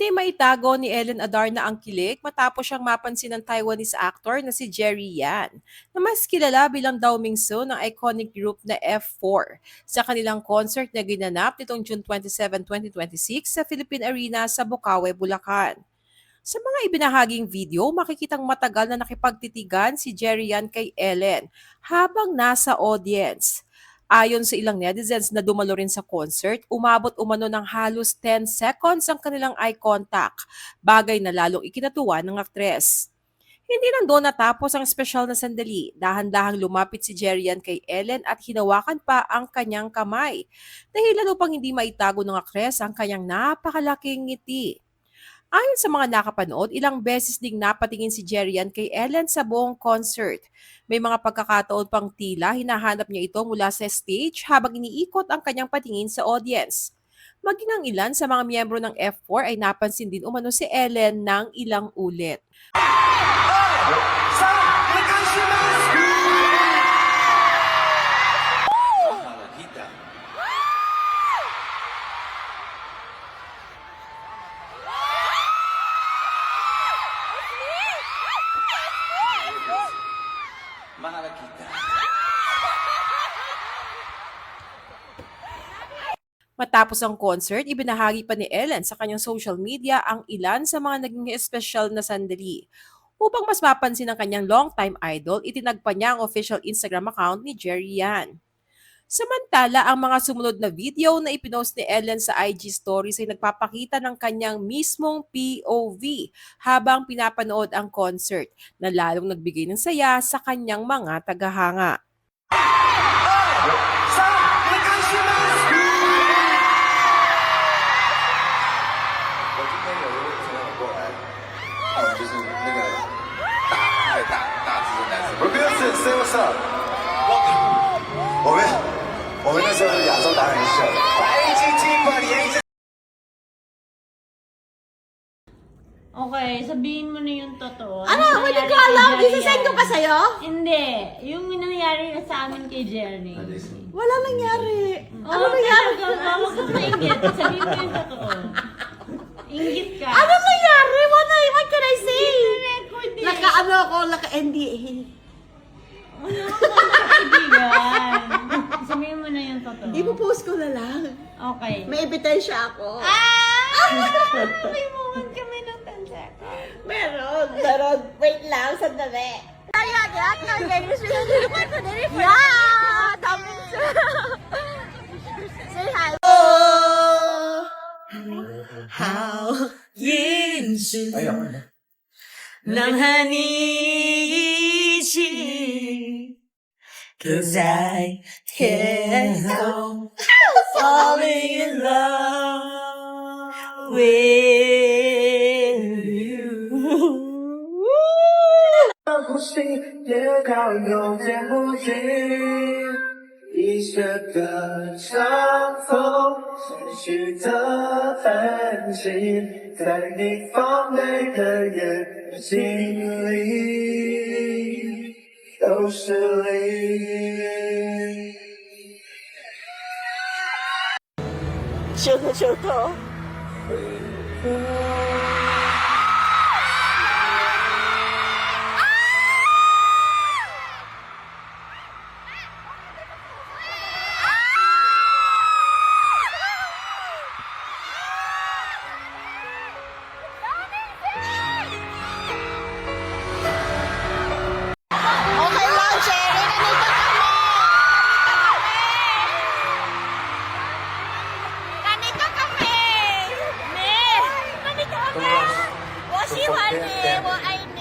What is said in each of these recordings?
Hindi maitago ni Ellen Adarna ang kilig matapos siyang mapansin ng Taiwanese actor na si Jerry Yan, na mas kilala bilang Dao Mingsu ng iconic group na F4 sa kanilang concert na ginanap nitong June 27, 2026 sa Philippine Arena sa Bukawe, Bulacan. Sa mga ibinahaging video, makikitang matagal na nakipagtitigan si Jerry Yan kay Ellen habang nasa audience. Ayon sa ilang netizens na dumalo rin sa concert, umabot umano ng halos 10 seconds ang kanilang eye contact, bagay na lalong ikinatuwa ng aktres. Hindi lang doon natapos ang espesyal na sandali. Dahan-dahang lumapit si Jerry Yan kay Ellen at hinawakan pa ang kanyang kamay. Dahil lalo pang hindi maitago ng aktres ang kanyang napakalaking ngiti. Ayon sa mga nakapanood, ilang beses ding napatingin si Jerian kay Ellen sa buong concert. May mga pagkakataon pang tila hinahanap niya ito mula sa stage habang iniikot ang kanyang patingin sa audience. Maging ang ilan sa mga miyembro ng F4 ay napansin din umano si Ellen ng ilang ulit. Mahal kita. Matapos ang concert, ibinahagi pa ni Ellen sa kanyang social media ang ilan sa mga naging espesyal na sandali. Upang mas mapansin ang kanyang longtime idol, itinagpa niya ang official Instagram account ni Jerry Yan. Samantala, ang mga sumunod na video na ipinost ni Ellen sa IG stories ay nagpapakita ng kanyang mismong POV habang pinapanood ang concert na lalong nagbigay ng saya sa kanyang mga tagahanga. Say what's up. 我们那时候是亚洲达人秀。Okay, sabihin mo na yung totoo. Ano? Hindi ko alam. Isasend ko pa sa'yo? Hindi. Yung nangyari na sa amin kay Jerry. Wala nangyari. Oh, Ano nangyari? Huwag kang maingit. Sabihin mo yung totoo. Ingit ka. Ano nangyari? What can I say? Record eh. Naka-ano ako, naka-NDA. Wala kang kaibigan. Sabihin mo na yung totoo. Ipo-post ko na lang. Okay. May ebidensya ako. May moment kami ng 10 seconds. Meron. Wait lang, sandali. Say hi. Oh, how 也是能和你一起刻在天空 falling in love with you 呼吸也靠有见不尽一些的伤痛持续的痕迹在你放泪的眼睛里都是泪shoot to. Okay lang, Cherry. Nandito kami. Ne. Nandito kami. 我喜欢你，我爱你。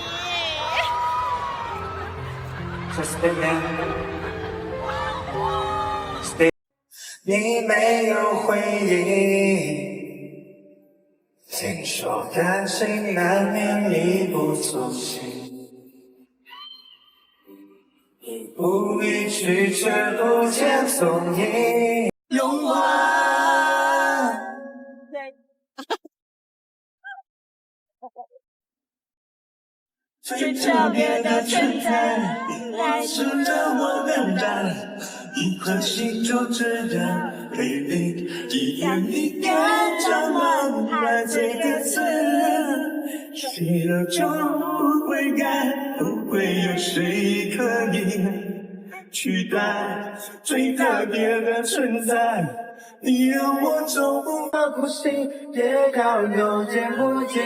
你没有回应，听说感情难免一不从心，一步一去却不见踪影。用完，去特别的存在，来试着我冷淡。一颗心就这样被你一言一点装满了这个字，写了就不会改，不会有谁可以取代最特别的存在。你让我走不到呼吸，也要有点不及。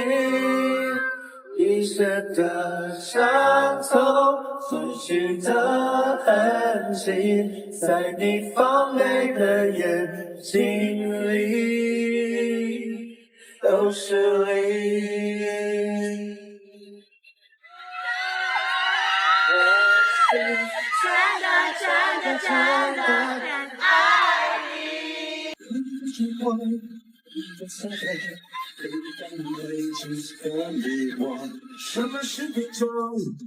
一生的伤痛，熟悉的痕迹，在你放泪的眼睛里都是泪。真的很爱你。什么是悲痛？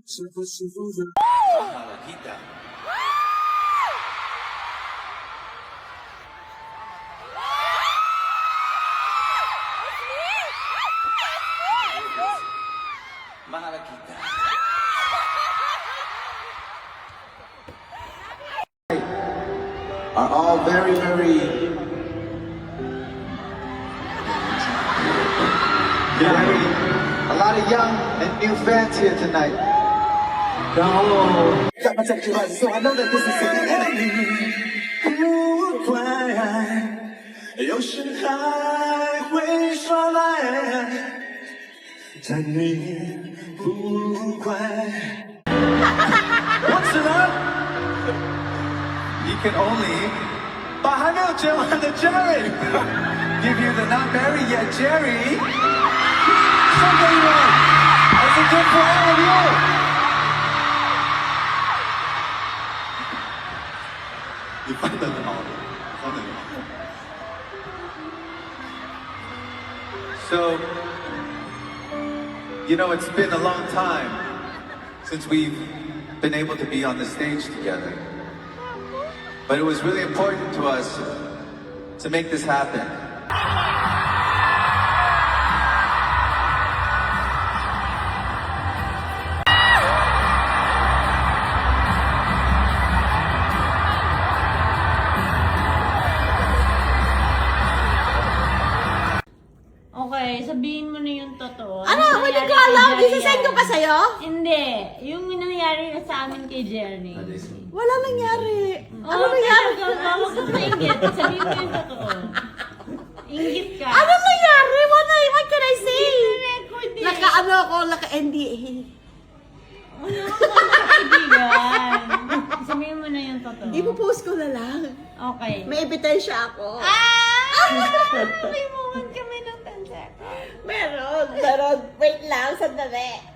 是不是负责？ Mahalaquita. Mahalaquita. Are all very, very a lot of young and new fans here tonight. Got my tattoo right, so I know that this is the ending. 不怪，有时还会耍赖，但你不怪。What's it up? You can only, 把还没有结婚的 Jerry give you the not married yet Jerry. Somebody wrong. That's a gift for all of you. 你翻得很好，翻得很好。 So, you know, it's been a long time since we've been able to be on the stage together. But it was really important to us to make this happen. Okay, sabihin mo na yung totoo. Ano? Yung Hindi nangyari ko kay alam. Jerry Isasend ko yan. pa sa'yo? Hindi. Yung nangyari na sa amin kay Jerry. Wala nangyari. Ano Oh, nangyari? Huwag ka maingit. Sabihin mo yung totoo. Ingit ka. Ano nangyari? What can I say? Record eh. Naka-ano ako, naka-NDA. Wala akong kaibigan. Sabihin mo na yung totoo. Ipo-post ko na lang. Okay. May ebidensya ako. May moment kami ng 10 seconds. Meron. Wait lang, sandali.